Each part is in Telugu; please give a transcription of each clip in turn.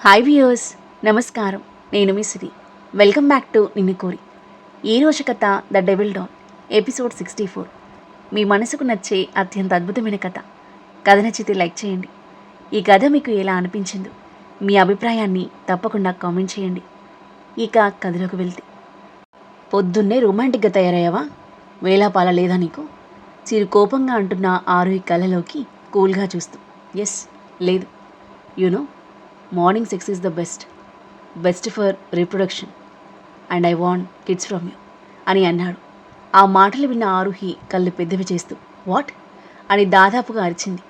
హాయ్ వ్యూయర్స్, నమస్కారం. నేను మీ సిరి. వెల్కమ్ బ్యాక్ టు నిన్ను కోరి. ఈరోజు కథ ద డెవిల్ డాన్, ఎపిసోడ్ 64. మీ మనసుకు నచ్చే అత్యంత అద్భుతమైన కథ. కథ నచ్చితే లైక్ చేయండి. ఈ కథ మీకు ఎలా అనిపించిందో మీ అభిప్రాయాన్ని తప్పకుండా కామెంట్ చేయండి. ఇక కథలోకి వెళ్తే, పొద్దున్నే రొమాంటిక్గా తయారయ్యావా? వేలాపాల లేదా నీకు? చిరు కోపంగా అంటున్న ఆరుహి కళ్ళలోకి కూల్గా చూస్తూ, ఎస్, లేదు, you know, morning sex is the best for reproduction and I want kids from you అని అన్నాడు. ఆ మాటలు విన్న ఆరుహి కళ్ళు పెద్దవి చేస్తూ, వాట్ అని దాదాపుగా అరిచింది.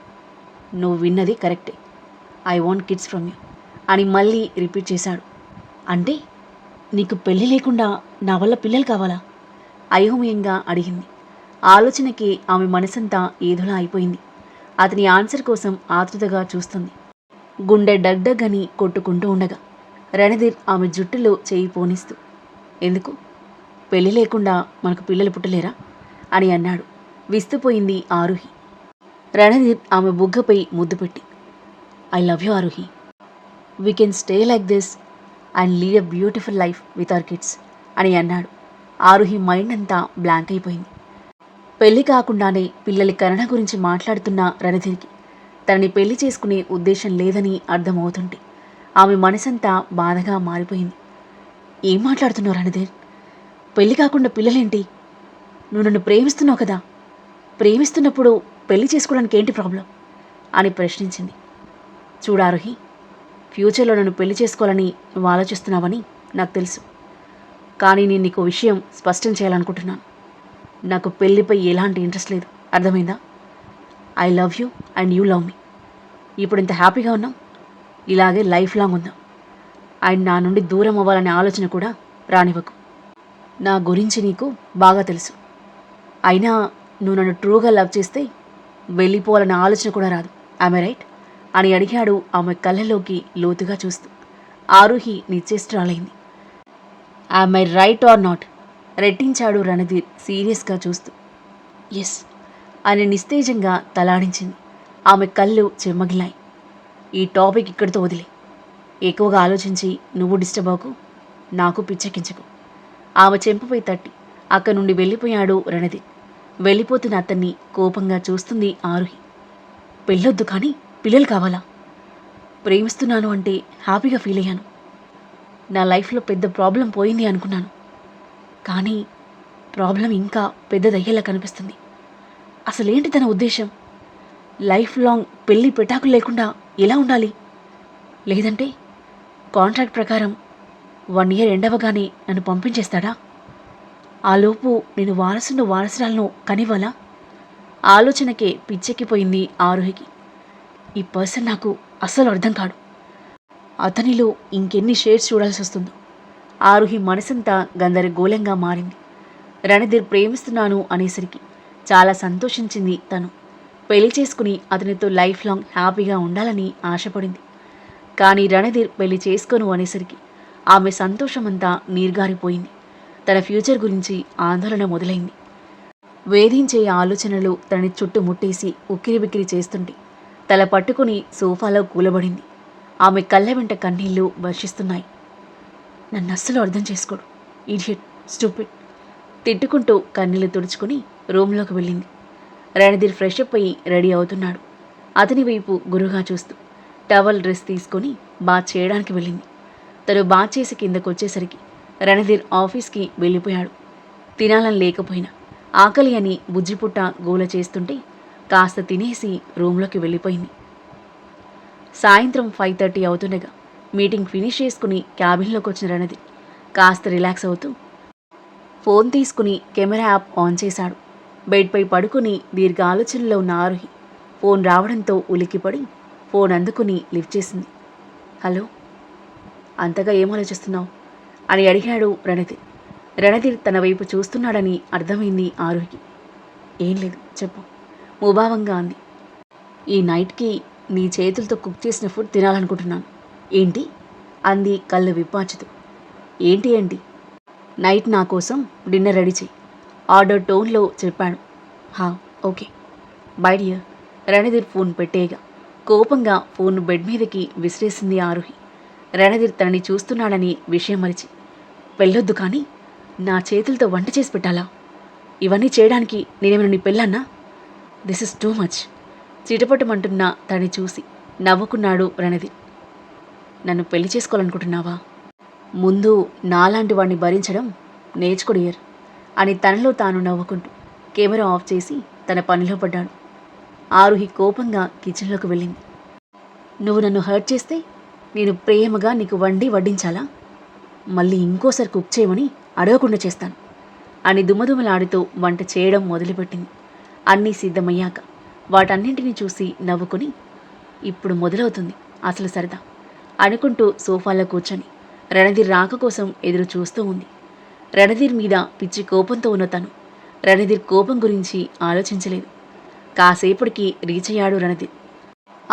నువ్వు విన్నది కరెక్టే, I want kids from you అని మళ్ళీ రిపీట్ చేశాడు. అంటే నీకు పెళ్ళి లేకుండా నా వల్ల పిల్లలు కావాలా? అయోమయంగా అడిగింది. ఆలోచనకి ఆమె మనసంతా ఏదోలా అయిపోయింది. అతని ఆన్సర్ కోసం ఆతృతగా చూస్తుంది. గుండె డగ్డగని కొట్టుకుంటూ ఉండగా రణధీర్ ఆమె జుట్టులో చేయి పోనిస్తూ, ఎందుకు? పెళ్లి లేకుండా మనకు పిల్లలు పుట్టలేరా అని అన్నాడు. విస్తుపోయింది ఆరుహి. రణధీర్ ఆమె బుగ్గపై ముద్దు పెట్టి, I love you Aaruhi, we can stay like this and lead a beautiful life with our kids అని అన్నాడు. ఆరుహి మైండ్ అంతా బ్లాంక్ అయిపోయింది. పెళ్లి కాకుండానే పిల్లలి కరుణ గురించి మాట్లాడుతున్న రణధీర్కి తనని పెళ్లి చేసుకునే ఉద్దేశం లేదని అర్థమవుతుంటే ఆమె మనసంతా బాధగా మారిపోయింది. ఏం మాట్లాడుతున్నావు రణధీర్? పెళ్లి కాకుండా పిల్లలేంటి? నువ్వు నన్ను ప్రేమిస్తున్నావు కదా, ప్రేమిస్తున్నప్పుడు పెళ్లి చేసుకోవడానికి ఏంటి ప్రాబ్లం అని ప్రశ్నించింది. చూడారుహి, ఫ్యూచర్లో నన్ను పెళ్లి చేసుకోవాలని నువ్వు ఆలోచిస్తున్నావని నాకు తెలుసు. కానీ నేను నీకు విషయం స్పష్టం చేయాలనుకుంటున్నాను. నాకు పెళ్లిపై ఎలాంటి ఇంట్రెస్ట్ లేదు, అర్థమైందా? I love you and you love మీ. ఇప్పుడు ఇంత హ్యాపీగా ఉన్నాం, ఇలాగే లైఫ్ లాంగ్ ఉందాం. అండ్ నా నుండి దూరం అవ్వాలనే ఆలోచన కూడా రానివ్వకు. నా గురించి నీకు బాగా తెలుసు. అయినా నువ్వు నన్ను ట్రూగా లవ్ చేస్తే వెళ్ళిపోవాలనే ఆలోచన కూడా రాదు. ఐ రైట్ అని అడిగాడు ఆమె కళ్ళలోకి లోతుగా చూస్తూ. ఆరుహి నిశ్చేష్టురాలైంది. ఐ రైట్ ఆర్ నాట్ రెట్టించాడు రణధీర్ సీరియస్గా చూస్తూ. ఎస్ అని నిస్తేజంగా తలాడించింది. ఆమె కళ్ళు చెమ్మగిలాయి. ఈ టాపిక్ ఇక్కడితో వదిలే. ఎక్కువగా ఆలోచించి నువ్వు డిస్టర్బ్ అవ్వకు, నాకు పిచ్చెక్కించకు. ఆమె చెంపపై తట్టి అక్కడి నుండి వెళ్ళిపోయాడు రణధీర్. వెళ్ళిపోతున్న అతన్ని కోపంగా చూస్తుంది ఆరుహి. పెళ్ళొద్దు కానీ పిల్లలు కావాలా? ప్రేమిస్తున్నాను అంటే హ్యాపీగా ఫీల్ అయ్యాను. నా లైఫ్లో పెద్ద ప్రాబ్లం పోయింది అనుకున్నాను. కానీ ప్రాబ్లం ఇంకా పెద్దదయ్యేలా కనిపిస్తుంది. అసలేంటి తన ఉద్దేశం? లైఫ్ లాంగ్ పెళ్ళి పెటాకులు లేకుండా ఎలా ఉండాలి? లేదంటే కాంట్రాక్ట్ ప్రకారం 1 year ఎండవగానే నన్ను పంపించేస్తాడా? ఆలోపు నేను వారసురాలను కనివ్వాలా? ఆలోచనకే పిచ్చెక్కిపోయింది ఆరుహికి. ఈ పర్సన్ నాకు అస్సలు అర్థం కాడు. అతనిలో ఇంకెన్ని షేడ్స్ చూడాల్సి వస్తుందో. ఆరుహి మనసంతా గందరగోళంగా మారింది. రణధీర్ ప్రేమిస్తున్నాను అనేసరికి చాలా సంతోషించింది తను. పెళ్లి చేసుకుని అతనితో లైఫ్ లాంగ్ హ్యాపీగా ఉండాలని ఆశపడింది. కానీ రణధీర్ పెళ్లి చేసుకోను అనేసరికి ఆమె సంతోషమంతా నీర్గారిపోయింది. తన ఫ్యూచర్ గురించి ఆందోళన మొదలైంది. వేధించే ఆలోచనలు తనని చుట్టుముట్టేసి ఉక్కిరిబిక్కిరి చేస్తుంటే తల పట్టుకుని సోఫాలో కూలబడింది. ఆమె కళ్ళ వెంట కన్నీళ్లు వర్షిస్తున్నాయి. నన్ను అస్సలు అర్థం చేసుకోడు, ఇడియట్, స్టూపిడ్ తిట్టుకుంటూ కన్నీళ్లు తుడుచుకుని రూమ్లోకి వెళ్ళింది. రణధీర్ ఫ్రెష్ అప్ అయ్యి రెడీ అవుతున్నాడు. అతని వైపు గురుగా చూస్తూ టవల్ డ్రెస్ తీసుకొని బాత్ చేయడానికి వెళ్ళింది. తను బాత్ చేసి కిందకు వచ్చేసరికి రణధీర్ ఆఫీస్కి వెళ్ళిపోయాడు. తినాలని లేకపోయినా ఆకలి అని బుజ్జిపుట్ట గోల చేస్తుంటే కాస్త తినేసి రూమ్లోకి వెళ్ళిపోయింది. సాయంత్రం 5:30 అవుతుండగా మీటింగ్ ఫినిష్ చేసుకుని క్యాబిన్లోకి వచ్చిన రణధీర్ కాస్త రిలాక్స్ అవుతూ ఫోన్ తీసుకుని కెమెరా యాప్ ఆన్ చేశాడు. బెడ్పై పడుకుని దీర్ఘ ఆలోచనలో ఉన్న ఆరుహి ఫోన్ రావడంతో ఉలిక్కిపడి ఫోన్ అందుకుని లిఫ్ట్ చేసింది. హలో, అంతగా ఏం ఆలోచిస్తున్నావు అని అడిగాడు రణధీర్. రణధీర్ తన వైపు చూస్తున్నాడని అర్థమైంది ఆరుహికి. ఏం లేదు, చెప్పు, ముభావంగా అంది. ఈ నైట్కి నీ చేతులతో కుక్ చేసిన ఫుడ్ తినాలనుకుంటున్నాను. ఏంటి అంది కళ్ళు విప్పాచుతూ. ఏంటి నైట్ నా కోసం డిన్నర్ రెడీ చేయి ఆర్డర్ టోన్లో చెప్పాడు. హా, okay, bye dear. Randhir phone పెట్టేయగా కోపంగా ఫోన్ బెడ్ మీదకి విసిరేసింది ఆరుహి. రణధీర్ తనని చూస్తున్నాడని విషయం మరిచి, వెళ్ళొద్దు కానీ నా చేతులతో వంట చేసి పెట్టాలా? ఇవన్నీ చేయడానికి నేనేమైనా నీ పెళ్ళన్నా? This is too much. చిటపటమంటున్న తనని చూసి నవ్వుకున్నాడు రణధీర్. నన్ను పెళ్లి చేసుకోవాలనుకుంటున్నావా? ముందు నాలాంటి వాడిని భరించడం నేర్చుకోడియర్ అని తనలో తాను నవ్వుకుంటూ కెమెరా ఆఫ్ చేసి తన పనిలో పడ్డాడు. ఆరుహి కోపంగా కిచెన్లోకి వెళ్ళింది. నువ్వు నన్ను హర్ట్ చేస్తే నేను ప్రేమగా నీకు వండి వడ్డించాలా? మళ్ళీ ఇంకోసారి కుక్ చేయమని అడగకుండా చేస్తాను అని దుమదుమలాడుతూ వంట చేయడం మొదలుపెట్టింది. అన్నీ సిద్ధమయ్యాక వాటన్నింటినీ చూసి నవ్వుకుని, ఇప్పుడు మొదలవుతుంది అసలు సరదా అనుకుంటూ సోఫాలో కూర్చొని రణధీర్ రాక కోసం ఎదురు చూస్తూ ఉంది. రణధీర్ మీద పిచ్చి కోపంతో ఉన్న తను రణధీర్ కోపం గురించి ఆలోచించలేదు. కాసేపటికి రీచ్ అయ్యాడు రణధీర్.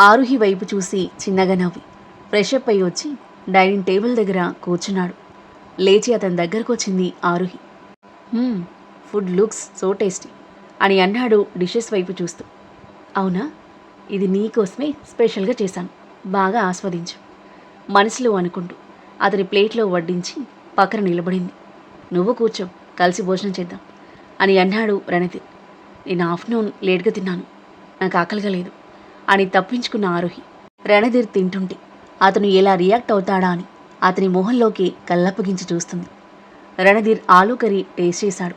ఆరుహి వైపు చూసి చిన్నగా నవ్వి ఫ్రెషప్ అయి వచ్చి డైనింగ్ టేబుల్ దగ్గర కూర్చున్నాడు. లేచి అతని దగ్గరకు వచ్చింది Aaruhi. Food looks so tasty అని అన్నాడు డిషెస్ వైపు చూస్తూ. అవునా, ఇది నీకోసమే స్పెషల్గా చేశాను, బాగా ఆస్వాదించు మనసులో అనుకుంటూ అతని ప్లేట్లో వడ్డించి పక్కన నిలబడింది. నువ్వు కూర్చో, కలిసి భోజనం చేద్దాం అని అన్నాడు రణధీర్. నేను ఆఫ్టర్నూన్ లేట్గా తిన్నాను, నాకు ఆకలిగా లేదు అని తప్పించుకున్న ఆరుహి రణధీర్ తింటుంటే అతను ఎలా రియాక్ట్ అవుతాడా అని అతని మొహంలోకి కళ్ళప్పగించి చూస్తుంది. రణధీర్ ఆలూ కర్రీ టేస్ట్ చేశాడు.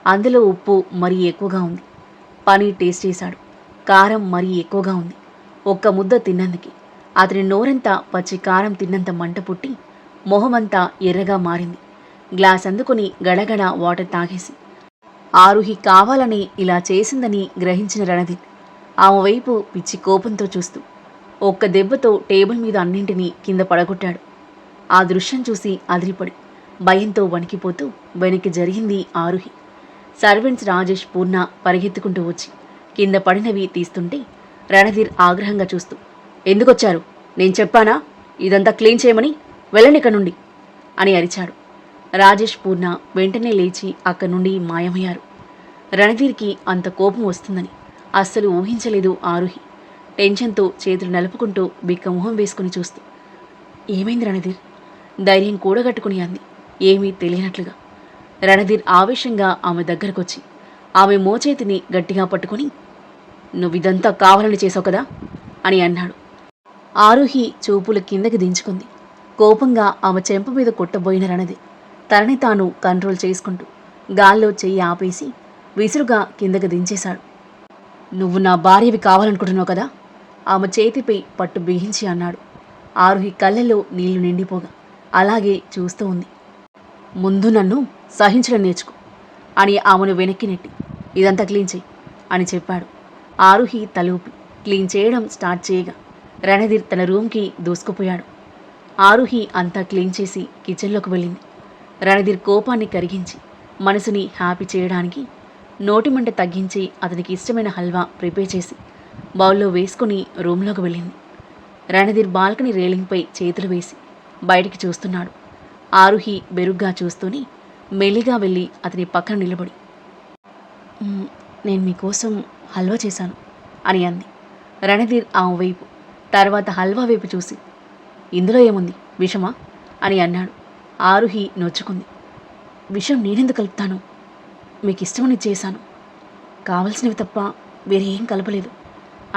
అందులో ఉప్పు మరీ ఎక్కువగా ఉంది. పనీర్ టేస్ట్ చేశాడు. కారం మరీ ఎక్కువగా ఉంది. ఒక్క ముద్ద తిన్నందుకి అతని నోరంతా పచ్చి కారం తిన్నంత మంట పుట్టి మొహమంతా ఎర్రగా మారింది. గ్లాస్ అందుకుని గడగడ వాటర్ తాగేసి ఆరుహి కావాలని ఇలా చేసిందని గ్రహించిన రణధీర్ ఆమె వైపు పిచ్చి కోపంతో చూస్తూ ఒక్క దెబ్బతో టేబుల్ మీద అన్నింటినీ కింద పడగొట్టాడు. ఆ దృశ్యం చూసి అదిరిపడి భయంతో వణికిపోతూ వెనక్కి జరిగింది ఆరుహి. సర్వెంట్స్ రాజేష్, పూర్ణ పరిగెత్తుకుంటూ వచ్చి కింద పడినవి తీస్తుంటే రణధీర్ ఆగ్రహంగా చూస్తూ, ఎందుకొచ్చారు? నేను చెప్పానా ఇదంతా క్లీన్ చేయమని? వెళ్ళండి ఇక్కడ నుండి అని అరిచాడు. రాజేష్, పూర్ణ వెంటనే లేచి అక్కడి నుండి మాయమయ్యారు. రణధీర్కి అంత కోపం వస్తుందని అస్సలు ఊహించలేదు ఆరుహి. టెన్షన్తో చేతులు నలుపుకుంటూ బిక్క మొహం వేసుకుని చూస్తూ, ఏమైంది రణధీర్? ధైర్యం కూడగట్టుకుని అంది ఏమీ తెలియనట్లుగా. రణధీర్ ఆవేశంగా ఆమె దగ్గరకొచ్చి ఆమె మోచేతిని గట్టిగా పట్టుకుని, నువ్విదంతా కావాలని చేసావు కదా అని అన్నాడు. ఆరుహి చూపులు కిందకి దించుకుంది. కోపంగా ఆమె చెంప మీద కొట్టబోయిన రణధీర్ తనని తాను కంట్రోల్ చేసుకుంటూ గాల్లో చెయ్యి ఆపేసి విసురుగా కిందకి దించేశాడు. నువ్వు నా భార్యవి కావాలనుకుంటున్నావు కదా? ఆమె చేతిపై పట్టు బిగించి అన్నాడు. ఆరుహి కళ్ళల్లో నీళ్లు నిండిపోగా అలాగే చూస్తూ ఉంది. ముందు నన్ను సహించడం నేర్చుకో అని ఆమెను వెనక్కి నెట్టి ఇదంతా క్లీన్ చేయి అని చెప్పాడు. ఆరుహి తలూపి క్లీన్ చేయడం స్టార్ట్ చేయగా రణధీర్ తన రూమ్కి దూసుకుపోయాడు. ఆరుహి అంతా క్లీన్ చేసి కిచెన్లోకి వెళ్ళింది. రణధీర్ కోపాన్ని కరిగించి మనసుని హ్యాపీ చేయడానికి నోటిమంట తగ్గించి అతనికి ఇష్టమైన హల్వా ప్రిపేర్ చేసి బౌల్లో వేసుకుని రూమ్లోకి వెళ్ళింది. రణధీర్ బాల్కనీ రేలింగ్పై చేతులు వేసి బయటికి చూస్తున్నాడు. ఆరుహి బెరుగ్గా చూస్తూనే మెల్లిగా వెళ్ళి అతని పక్కన నిలబడి, నేను మీకోసం హల్వా చేశాను అని అంది. రణధీర్ ఆమె వైపు, తర్వాత హల్వా వైపు చూసి, ఇందులో ఏముంది, విషమా అని అన్నాడు. ఆరుహి నొచ్చుకుంది. విషం నేనెందుకు కలుపుతాను? మీకు ఇష్టమని చేశాను, కావలసినవి తప్ప వేరే ఏం కలపలేదు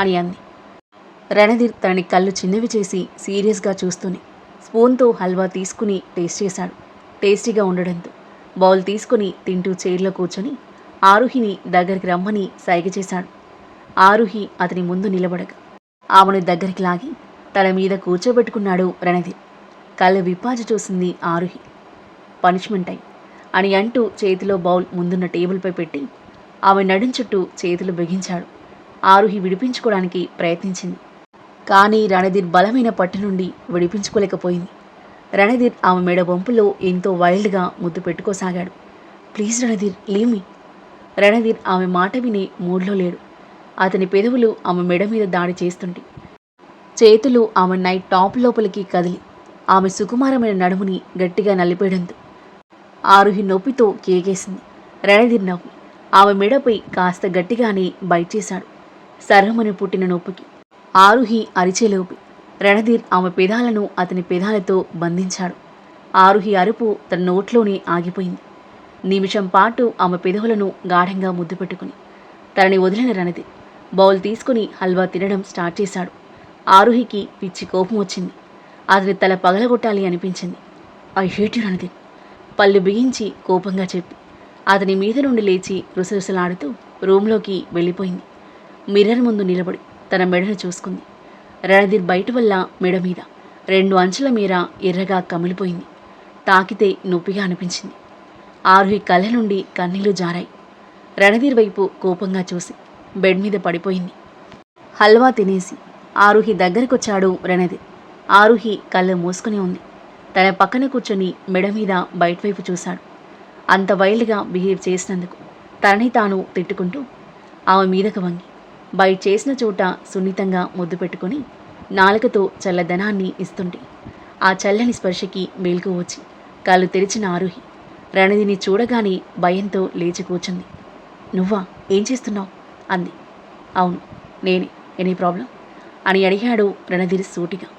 అని అంది. రణధీర్ తనని కళ్ళు చిన్నవి చేసి సీరియస్గా చూస్తూనే స్పూన్తో హల్వా తీసుకుని టేస్ట్ చేశాడు. టేస్టీగా ఉండడంతో బౌల్ తీసుకుని తింటూ చైర్లో కూర్చొని ఆరుహిని దగ్గరికి రమ్మని సైగ చేశాడు. ఆరుహి అతని ముందు నిలబడగా ఆమెను దగ్గరికి లాగి తల మీద కూర్చోబెట్టుకున్నాడు రణధీర్. కళ్ళు విప్పాజు చూసింది ఆరుహి. పనిష్మెంట్ టైం అని అంటూ చేతిలో బౌల్ ముందున్న టేబుల్పై పెట్టి ఆమె నడుం చుట్టూ చేతులు బిగించాడు. ఆరుహి విడిపించుకోవడానికి ప్రయత్నించింది. కానీ రణధీర్ బలమైన పట్టు నుండి విడిపించుకోలేకపోయింది. రణధీర్ ఆమె మెడ వంపులో ఎంతో వైల్డ్గా ముద్దు పెట్టుకోసాగాడు. Please Randhir, leave me. Randhir ఆమె మాట వినే మూడ్లో లేడు. అతని పెదవులు ఆమె మెడ మీద దాడి చేస్తుంటే చేతులు ఆమె నైట్ టాప్ లోపలికి కదిలి ఆమె సుకుమారమైన నడుముని గట్టిగా నలిపేయడంతో ఆరుహి నొప్పితో కేకేసింది. రణధీర్ నవ్వి ఆమె మెడపై కాస్త గట్టిగానే బైట్ చేశాడు. సర్రమని పుట్టిన నొప్పికి ఆరుహి అరిచేలోపి రణధీర్ ఆమె పెదాలను అతని పెదాలతో బంధించాడు. ఆరుహి అరుపు తన నోట్లోనే ఆగిపోయింది. నిమిషం పాటు ఆమె పెదవులను గాఢంగా ముద్దు పెట్టుకుని తనని వదిలిన రణధీర్ బౌల్ తీసుకుని హల్వా తినడం స్టార్ట్ చేశాడు. ఆరుహికి పిచ్చి కోపం వచ్చింది. అతని తల పగలగొట్టాలి అనిపించింది. ఐ హేట్ యు రణధీర్, పళ్ళు బిగించి కోపంగా చెప్పి అతని మీద నుండి లేచి రుసరుసలాడుతూ రూంలోకి వెళ్ళిపోయింది. మిర్రర్ ముందు నిలబడి తన మెడను చూసుకుంది. రణధీర్ బయట వల్ల మెడ మీద 2 అంచుల మేర ఎర్రగా కమిలిపోయింది. తాకితే నొప్పిగా అనిపించింది. ఆరుహి కళ్ళ నుండి కన్నీళ్లు జారాయి. రణధీర్ వైపు కోపంగా చూసి బెడ్ మీద పడిపోయింది. హల్వా తినేసి ఆరుహి దగ్గరకొచ్చాడు రణధీర్. ఆరుహి కళ్ళు మూసుకుని ఉంది. తన పక్కన కూర్చొని మెడ మీద బయటవైపు చూశాడు. అంత వైల్డ్గా బిహేవ్ చేసినందుకు తనని తాను తిట్టుకుంటూ ఆమె మీదకు వంగి బయట చేసిన చోట సున్నితంగా ముద్దు పెట్టుకుని నాలుకతో చల్లదనాన్ని ఇస్తుంటే ఆ చల్లని స్పర్శకి మేల్కు వచ్చి కళ్ళు తెరిచిన ఆరుహి రణధీర్ని చూడగానే భయంతో లేచి కూర్చుంది. నువ్వా, ఏం చేస్తున్నావు అంది. అవును నేనే, ఎనీ ప్రాబ్లం అని అడిగాడు రణధీర్ సూటిగా.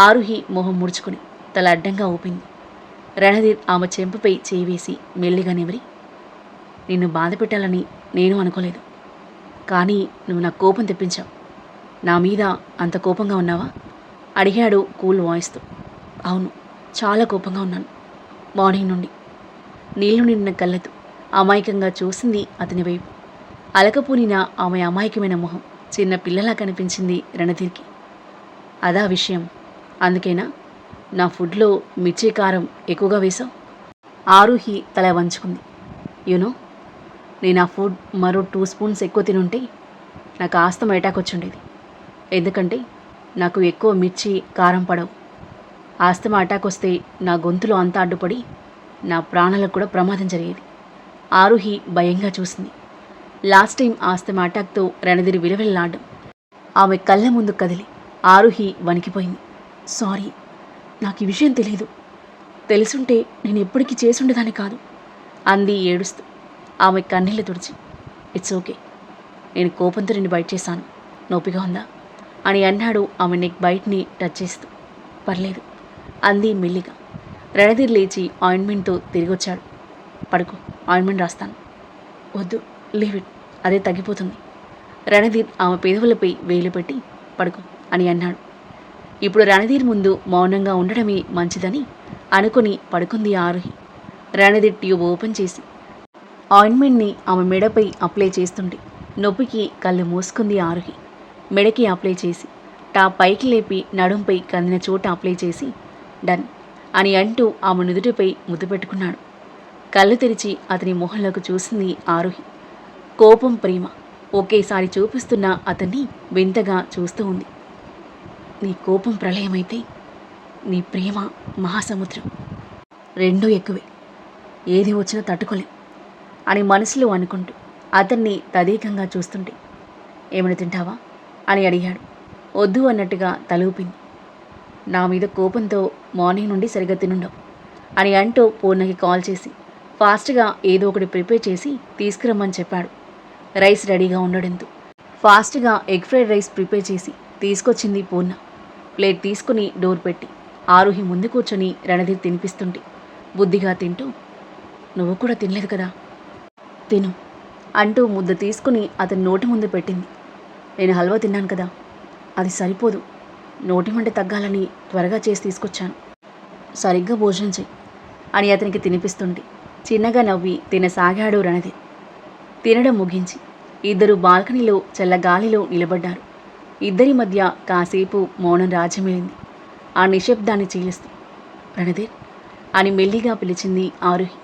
ఆరుహి మొహం ముడుచుకుని తల అడ్డంగా ఊపింది. రణధీర్ ఆమె చెంపపై చేయి వేసి మెల్లిగా నిమిరి, నిన్ను బాధ పెట్టాలని నేను అనుకోలేదు, కానీ నువ్వు నా కోపం తెప్పించావు. నా మీద అంత కోపంగా ఉన్నావా అడిగాడు కూల్ వాయిస్తో. అవును, చాలా కోపంగా ఉన్నాను. మార్నింగ్ నుండి. నీళ్లు నిండిన కళ్ళతో అమాయకంగా చూసింది అతని వైపు. అలకపోనిన ఆమె అమాయకమైన మొహం చిన్న పిల్లలా కనిపించింది రణధీర్కి. అదా విషయం, అందుకేనా నా ఫుడ్లో మిర్చి కారం ఎక్కువగా వేశావు? ఆరుహి తల వంచుకుంది. యూనో, నేను ఆ ఫుడ్ మరో 2 స్పూన్స్ ఎక్కువ తినుంటే నాకు ఆస్తమా అటాక్ వచ్చుండేది. ఎందుకంటే నాకు ఎక్కువ మిర్చి కారం పడవు. ఆస్తమా అటాక్ వస్తే నా గొంతులో అంతా అడ్డుపడి నా ప్రాణాలకు కూడా ప్రమాదం జరిగేది. ఆరుహి భయంగా చూసింది. లాస్ట్ టైం ఆస్తమా అటాక్తో రణధీర్ విలవిల్లాడడం ఆమె కళ్ళ ముందు కదిలి ఆరుహి వణికిపోయింది. సారీ, నాకు ఈ విషయం తెలీదు. తెలుసుంటే నేను ఎప్పటికీ చేసుండేదాన్ని కాదు అంది ఏడుస్తూ. ఆమె కన్నీళ్లు తుడిచి, ఇట్స్ ఓకే, నేను కోపంతో నిన్ను బయట చేశాను, నొప్పిగా ఉందా అని అన్నాడు ఆమె నెక్ బయటని టచ్ చేస్తూ. పర్లేదు అంది మెల్లిగా. రణధీర్ లేచి ఆయింట్మెంట్తో తిరిగొచ్చాడు. పడుకో, ఆయింట్మెంట్ రాస్తాను. వద్దు, లీవ్ ఇట్, అదే తగ్గిపోతుంది. రణధీర్ ఆమె పెదవులపై వేలు పెట్టి పడుకో అని అన్నాడు. ఇప్పుడు రణధీర్ ముందు మౌనంగా ఉండడమే మంచిదని అనుకుని పడుకుంది ఆరుహి. రణధీర్ ట్యూబ్ ఓపెన్ చేసి ఆయింట్మెంట్ని ఆమె మెడపై అప్లై చేస్తుంటే నొప్పికి కళ్ళు మూసుకుంది ఆరుహి. మెడకి అప్లై చేసి టాప్ పైకి లేపి నడుంపై కందిన చోట అప్లై చేసి డన్ అని అంటూ ఆమె నుదుటిపై ముద్దు పెట్టుకున్నాడు. కళ్ళు తెరిచి అతని మొహంలోకి చూసింది ఆరుహి. కోపం, ప్రేమ ఒకేసారి చూపిస్తున్న అతన్ని వింతగా చూస్తూ ఉంది. నీ కోపం ప్రళయమైతే నీ ప్రేమ మహాసముద్రం, రెండూ ఎక్కువే, ఏది వచ్చినా తట్టుకోలేం అని మనసులో అనుకుంటూ అతన్ని తదేకంగా చూస్తుంటే ఏమైనా తింటావా అని అడిగాడు. వద్దు అన్నట్టుగా తలూపింది. నా మీద కోపంతో మార్నింగ్ నుండి సరిగ్గా తినుండవు అని అంటూ పూర్ణకి కాల్ చేసి ఫాస్ట్గా ఏదో ఒకటి ప్రిపేర్ చేసి తీసుకురమ్మని చెప్పాడు. రైస్ రెడీగా ఉండడంతో ఫాస్ట్గా ఎగ్ ఫ్రైడ్ రైస్ ప్రిపేర్ చేసి తీసుకొచ్చింది పూర్ణ. ప్లేట్ తీసుకుని డోర్ పెట్టి ఆరుహి ముందు కూర్చొని రణధీర్ తినిపిస్తుంటే బుద్ధిగా తింటూ, నువ్వు కూడా తినలేదు కదా, తిను అంటూ ముద్ద తీసుకుని అతని నోటి ముందు పెట్టింది. నేను హల్వా తిన్నాను కదా, అది సరిపోదు, నోటి మంట తగ్గాలని త్వరగా చేసి తీసుకొచ్చాను, సరిగ్గా భోజనం చెయ్యి అని అతనికి తినిపిస్తుంటే చిన్నగా నవ్వి తినసాగాడు రణధీర్. తినడం ముగించి ఇద్దరు బాల్కనీలో చల్లగాలిలో నిలబడ్డారు. ఇద్దరి మధ్య కాసేపు మౌనం రాజ్యమేలింది. ఆ నిశ్శబ్దాన్ని చీలుస్తూ రణధీర్ అని మెల్లిగా పిలిచింది ఆరుహి.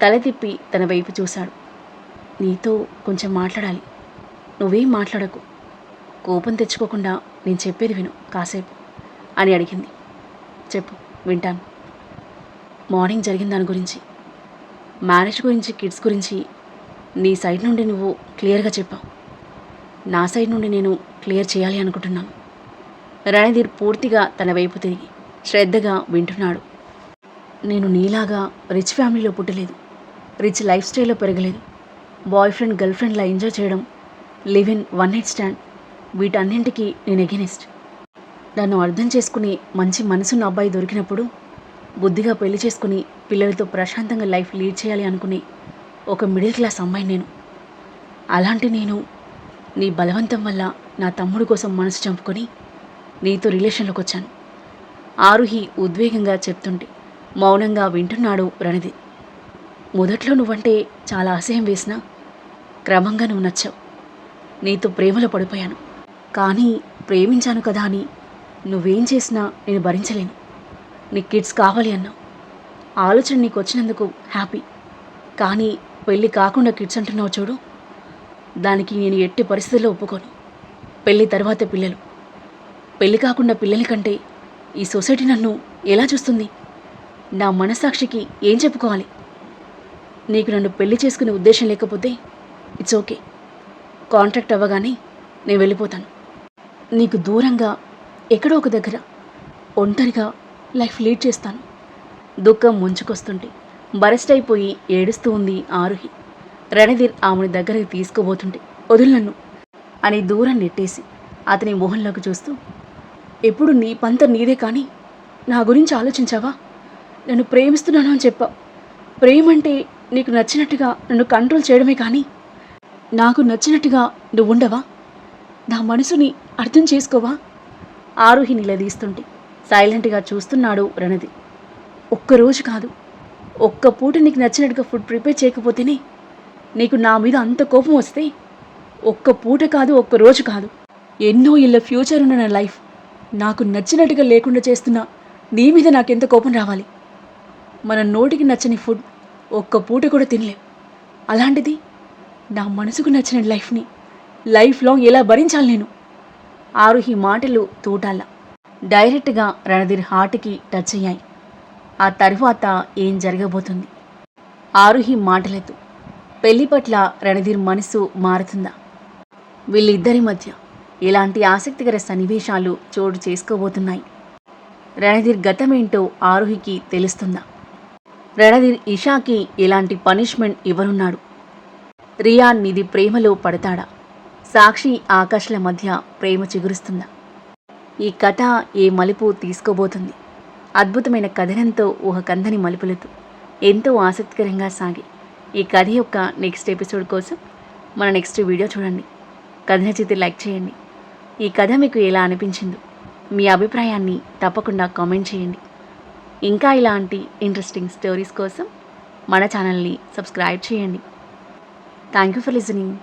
తల తిప్పి తన వైపు చూశాడు. నీతో కొంచెం మాట్లాడాలి, నువ్వేం మాట్లాడకు, కోపం తెచ్చుకోకుండా నేను చెప్పేది విను కాసేపు అని అడిగింది. చెప్పు, వింటాను. మార్నింగ్ జరిగిన దాని గురించి, మ్యారేజ్ గురించి, కిడ్స్ గురించి నీ సైడ్ నుండి నువ్వు క్లియర్గా చెప్పావు. నా సైడ్ నుండి నేను క్లియర్ చేయాలి అనుకుంటున్నాను. రణధీర్ పూర్తిగా తన వైపు తిరిగి శ్రద్ధగా వింటున్నాడు. నేను నీలాగా రిచ్ ఫ్యామిలీలో పుట్టలేదు, రిచ్ లైఫ్ స్టైల్లో పెరగలేదు. బాయ్ ఫ్రెండ్ గర్ల్ ఫ్రెండ్లా ఎంజాయ్ చేయడం, live in one night stand, వీటన్నింటికి నేను ఎగెనిస్ట్. నన్ను అర్థం చేసుకుని మంచి మనసున్న అబ్బాయి దొరికినప్పుడు బుద్ధిగా పెళ్లి చేసుకుని పిల్లలతో ప్రశాంతంగా లైఫ్ లీడ్ చేయాలి అనుకునే ఒక మిడిల్ క్లాస్ అమ్మాయి నేను. అలాంటి నేను నీ బలవంతం వల్ల నా తమ్ముడు కోసం మనసు చంపుకొని నీతో రిలేషన్లోకి వచ్చాను. ఆరుహి ఉద్వేగంగా చెప్తుంటే మౌనంగా వింటున్నాడు రణధీర్. మొదట్లో నువ్వంటే చాలా అసహ్యం వేసినా క్రమంగా నువ్వు నచ్చావు. నీతో ప్రేమలో పడిపోయాను. కానీ ప్రేమించాను కదా అని నువ్వేం చేసినా నేను భరించలేను. నీ కిడ్స్ కావాలి అన్నావు. ఆలోచన నీకు వచ్చినందుకు హ్యాపీ. కానీ పెళ్ళి కాకుండా కిడ్స్ అంటున్నావు చూడు, దానికి నేను ఎట్టి పరిస్థితుల్లో ఒప్పుకోను. పెళ్ళి తర్వాత పిల్లలు. పెళ్ళి కాకుండా పిల్లల కంటే ఈ సొసైటీ నన్ను ఎలా చూస్తుంది? నా మనస్సాక్షికి ఏం చెప్పుకోవాలి? నీకు నన్ను పెళ్లి చేసుకునే ఉద్దేశం లేకపోతే ఇట్స్ ఓకే. కాంట్రాక్ట్ అవ్వగానే నేను వెళ్ళిపోతాను. నీకు దూరంగా ఎక్కడో ఒక దగ్గర ఒంటరిగా లైఫ్ లీడ్ చేస్తాను. దుఃఖం ముంచుకొస్తుంటే బరస్ట్ అయిపోయి ఏడుస్తూ ఉంది ఆరుహి. రణధీర్ ఆమెను దగ్గరికి తీసుకోబోతుంటే వదులు నన్ను అని దూరం నెట్టేసి అతని మొహంలోకి చూస్తూ, ఎప్పుడు నీ పంత నీదే కానీ నా గురించి ఆలోచించావా? నన్ను ప్రేమిస్తున్నాను అని చెప్పావు. ప్రేమంటే నీకు నచ్చినట్టుగా నన్ను కంట్రోల్ చేయడమే కానీ నాకు నచ్చినట్టుగా నువ్వు ఉండవా? నా మనసుని అర్థం చేసుకోవా? ఆరుహి నిలదీస్తుంటే సైలెంట్గా చూస్తున్నాడు రణధీర్. ఒక్కరోజు కాదు, ఒక్క పూట నీకు నచ్చినట్టుగా ఫుడ్ ప్రిపేర్ చేయకపోతేనే నీకు నా మీద అంత కోపం వస్తే, ఒక్క పూట కాదు, ఒక్క రోజు కాదు, ఎన్నో ఏళ్ళ ఫ్యూచర్ ఉన్న నా లైఫ్ నాకు నచ్చినట్టుగా లేకుండా చేస్తున్నా నీ మీద నాకెంత కోపం రావాలి? మన నోటికి నచ్చని ఫుడ్ ఒక్క పూట కూడా తినలేం. అలాంటిది నా మనసుకు నచ్చిన లైఫ్ని లైఫ్ లాంగ్ ఎలా భరించాలి నేను? ఆరుహి మాటలు తూటాల డైరెక్ట్గా రణధీర్ హార్ట్కి టచ్ అయ్యాయి. ఆ తరువాత ఏం జరగబోతుంది? ఆరుహి మాటలతో పెళ్లి పట్ల రణధీర్ మనసు మారుతుందా? వీళ్ళిద్దరి మధ్య ఎలాంటి ఆసక్తికర సన్నివేశాలు చోటు చేసుకోబోతున్నాయి? రణధీర్ గతమేంటో ఆరుహికి తెలుస్తుందా? రణధీర్ ఇషాకి ఎలాంటి పనిష్మెంట్ ఇవ్వనున్నాడు? రియాన్ నిధి ప్రేమలో పడతాడా? సాక్షి ఆకాష్ల మధ్య ప్రేమ చిగురుస్తుందా? ఈ కథ ఏ మలుపు తీసుకోబోతుంది? అద్భుతమైన కథనంతో ఊహకందని మలుపులతో ఎంతో ఆసక్తికరంగా సాగి ఈ కథ యొక్క నెక్స్ట్ ఎపిసోడ్ కోసం మన నెక్స్ట్ వీడియో చూడండి. కథ నచ్చితే లైక్ చేయండి. ఈ కథ మీకు ఎలా అనిపించిందో మీ అభిప్రాయాన్ని తప్పకుండా కామెంట్ చేయండి. ఇంకా ఇలాంటి ఇంట్రెస్టింగ్ స్టోరీస్ కోసం మన ఛానల్ని సబ్స్క్రైబ్ చేయండి. Thank you for listening.